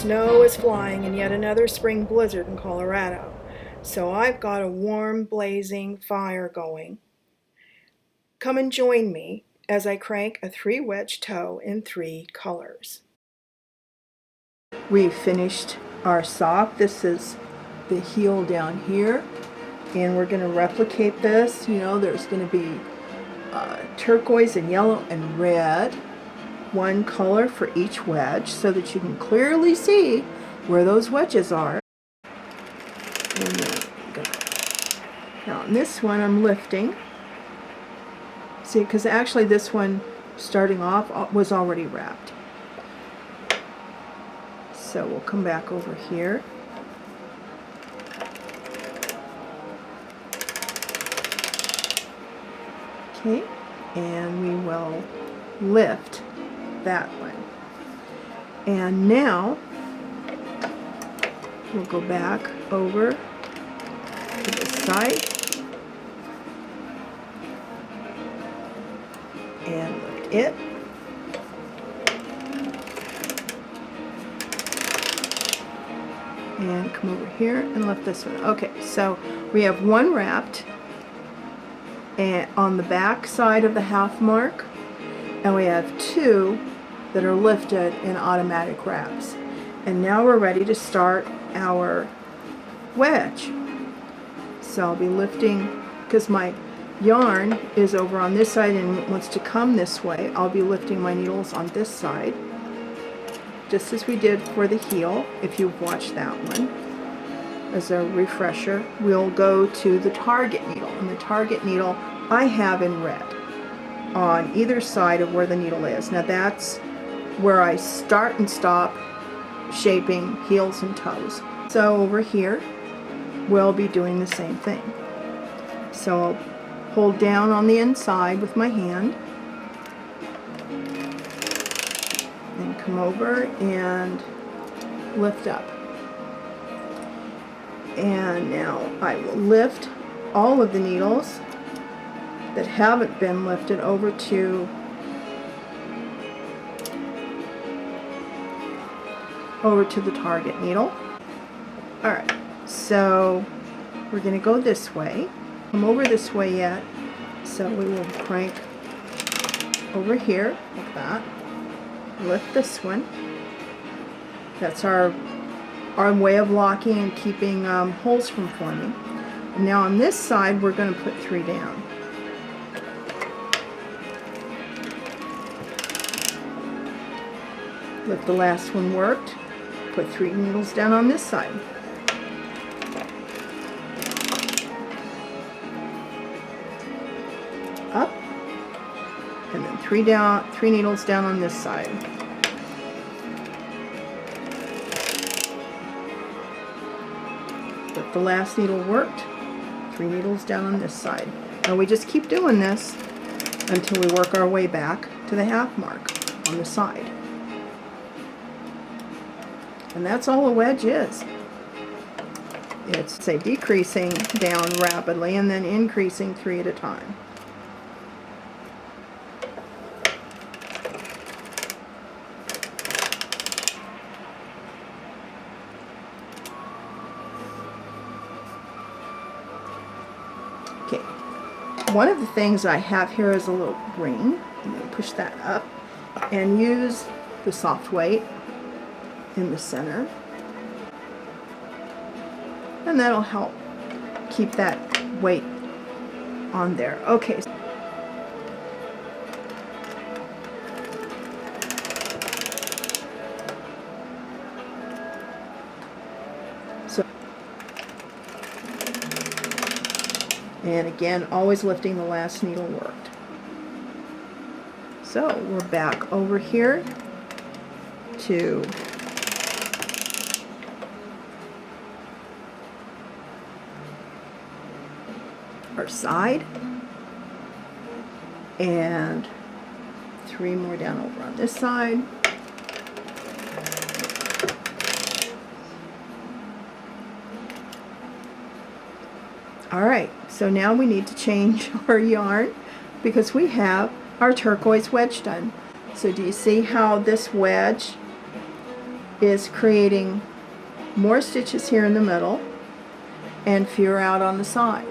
Snow is flying in yet another spring blizzard in Colorado, so I've got a warm, blazing fire going. Come and join me as I crank a 3-wedge toe in 3 colors. We've finished our sock. This is the heel down here, and we're going to replicate this. You know, there's going to be turquoise and yellow and red, one color for each wedge, so that you can clearly see where those wedges are. Now on this one I'm lifting. See, because actually this one starting off was already wrapped. So we'll come back over here. Okay, and we will lift that one. And now we'll go back over to the side and lift it. And come over here and lift this one. Okay, so we have one wrapped and on the back side of the half mark, and we have 2 that are lifted in automatic wraps. And now we're ready to start our wedge. So I'll be lifting, because my yarn is over on this side and wants to come this way, I'll be lifting my needles on this side, just as we did for the heel. If you've watched that one, as a refresher, we'll go to the target needle, and the target needle I have in red on either side of where the needle is. Now that's where I start and stop shaping heels and toes. So over here we'll be doing the same thing. So I'll hold down on the inside with my hand and come over and lift up. And now I will lift all of the needles that haven't been lifted over to the target needle. Alright, so we're going to go this way. Come over this way yet, so we will crank over here like that. Lift this one. That's our way of locking and keeping holes from forming. And now on this side we're going to put 3 down. If the last one worked, put 3 needles down on this side. Up, and then 3 needles down on this side. If the last needle worked, 3 needles down on this side. And we just keep doing this until we work our way back to the half mark on the side. And that's all a wedge is. It's, say, decreasing down rapidly and then increasing 3 at a time. Okay, one of the things I have here is a little ring. I'm going to push that up and use the soft weight in the center, and that'll help keep that weight on there. Okay, so, and again, always lifting the last needle worked. So we're back over here to our side, and 3 more down over on this side. Alright, so now we need to change our yarn because we have our turquoise wedge done. So do you see how this wedge is creating more stitches here in the middle and fewer out on the side.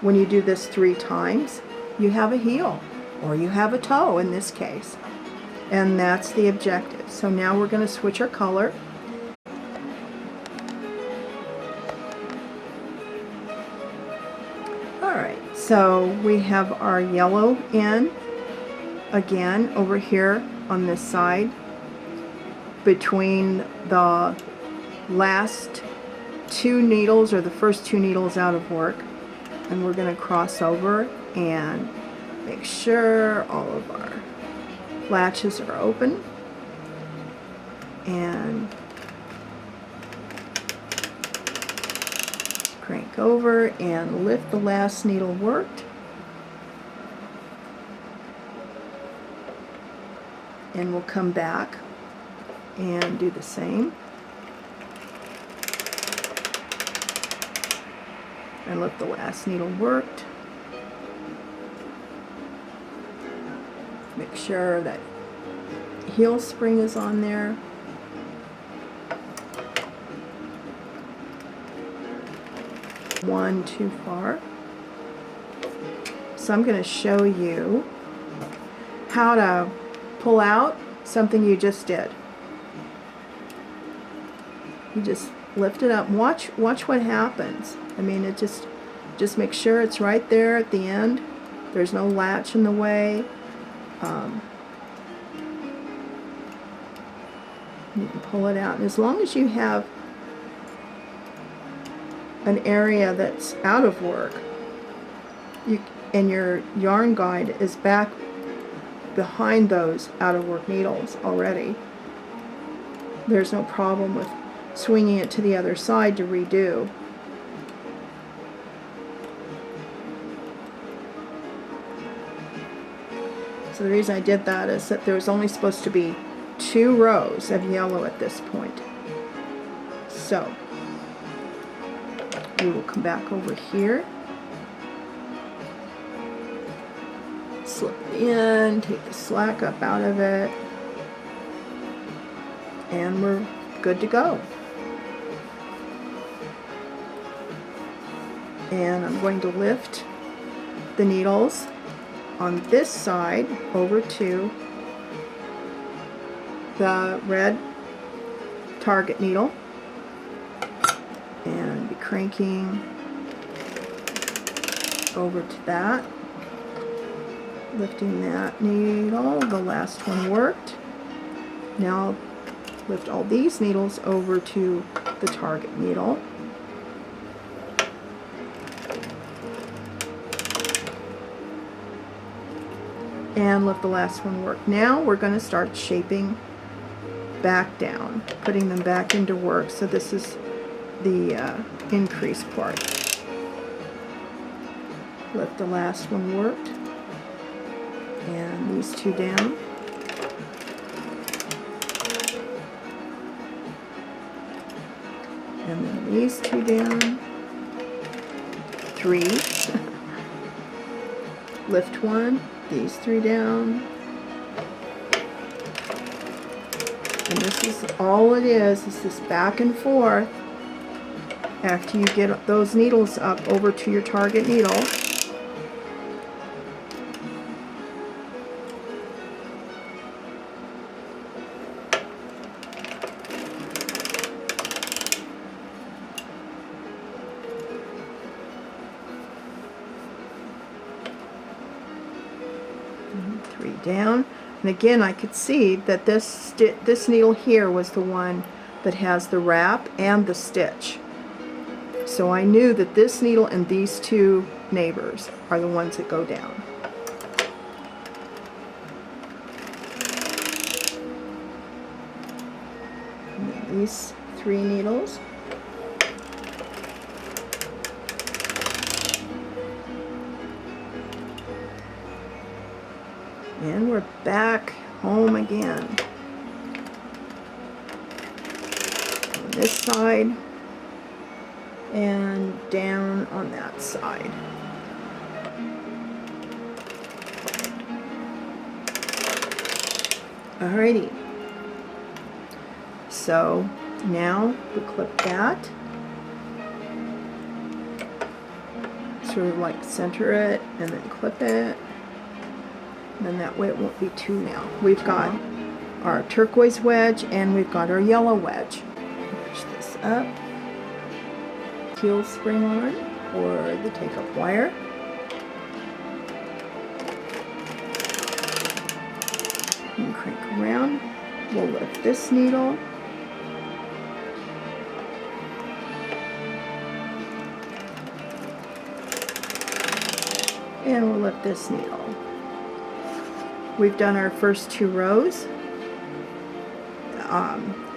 When you do this 3 times, you have a heel, or you have a toe in this case. And that's the objective. So now we're going to switch our color. Alright, so we have our yellow in again over here on this side between the last 2 needles, or the first 2 needles out of work, and we're going to cross over and make sure all of our latches are open, and crank over and lift the last needle worked, and we'll come back and do the same and lift the last needle worked. Make sure that heel spring is on there. One too far. So I'm going to show you how to pull out something you just did. You just lift it up. Watch what happens. I mean, it just make sure it's right there at the end. There's no latch in the way. You can pull it out, and as long as you have an area that's out of work, and your yarn guide is back behind those out of work needles already, there's no problem with swinging it to the other side to redo. So the reason I did that is that there was only supposed to be 2 rows of yellow at this point. So we will come back over here, slip it in, take the slack up out of it, and we're good to go. And I'm going to lift the needles on this side over to the red target needle and be cranking over to that, lifting that needle. The last one worked. Now lift all these needles over to the target needle. And lift the last one work. Now we're going to start shaping back down, putting them back into work. So this is the increase part. Lift the last one worked, and these 2 down. And then these 2 down. 3. Lift 1. These 3 down. And this is all it is this back and forth after you get those needles up over to your target needle. And 3 down. And again, I could see that this needle here was the one that has the wrap and the stitch. So I knew that this needle and these 2 neighbors are the ones that go down. And then these 3 needles. And we're back home again. On this side and down on that side. Alrighty. So now we clip that, sort of like center it and then clip it, and then that way it won't be two now. We've got our turquoise wedge and we've got our yellow wedge. Push this up, heel spring on or the take-up wire. And crank around. We'll lift this needle. And we'll lift this needle. We've done our first 2 rows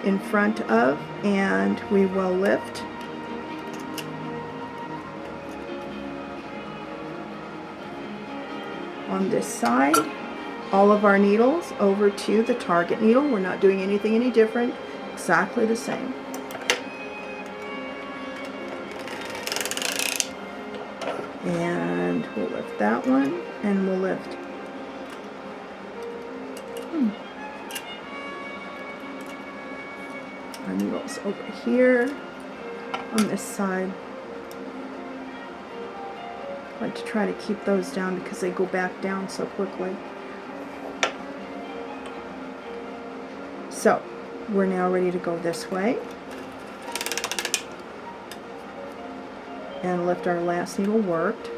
in front of, and we will lift on this side all of our needles over to the target needle. We're not doing anything any different, exactly the same. And we'll lift that one, and we'll lift our needles over here on this side. I like to try to keep those down because they go back down so quickly. So we're now ready to go this way and lift our last needle worked.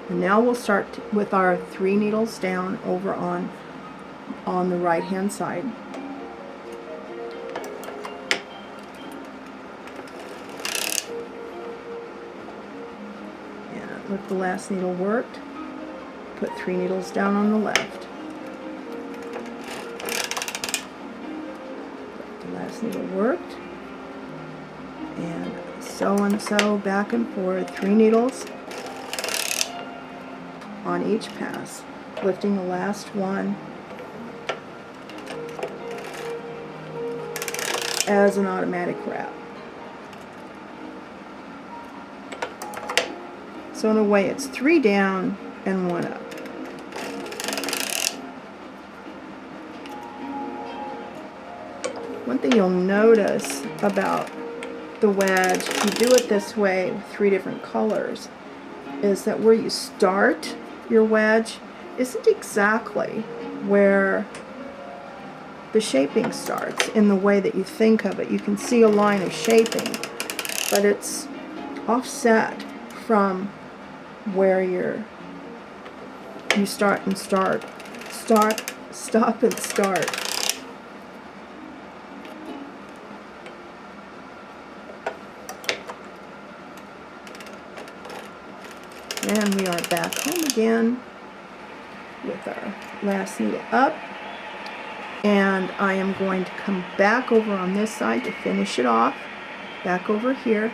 And now we'll start with our 3 needles down over on the right hand side. And lift the last needle worked, put 3 needles down on the left. Last needle worked, and so back and forth, 3 needles on each pass, lifting the last one as an automatic wrap. So in a way it's 3 down and 1 up. One thing you'll notice about the wedge, if you do it this way with 3 different colors, is that where you start your wedge isn't exactly where the shaping starts in the way that you think of it. You can see a line of shaping, but it's offset from where you start and start, stop and start. And we are back home again with our last needle up, and I am going to come back over on this side to finish it off, back over here.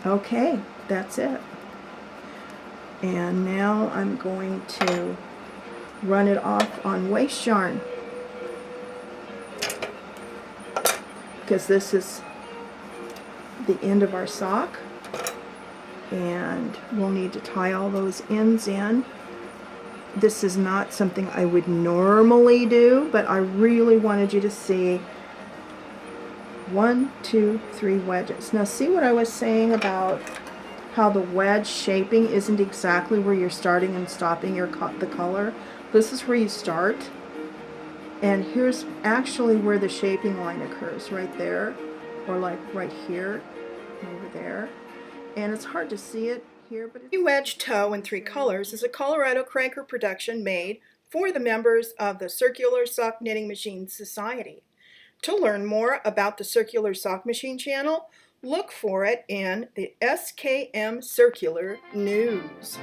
Okay, that's it. And now I'm going to run it off on waste yarn, because this is the end of our sock, and we'll need to tie all those ends in. This is not something I would normally do, but I really wanted you to see 1, 2, 3 wedges. Now see what I was saying about how the wedge shaping isn't exactly where you're starting and stopping the color. This is where you start, and here's actually where the shaping line occurs, right there, or like right here, over there. And it's hard to see it here, but Wedge Toe in 3 colors is a Colorado cranker production made for the members of the Circular Sock Knitting Machine Society. To learn more about the Circular Sock Machine channel, look for it in the SKM Circular News.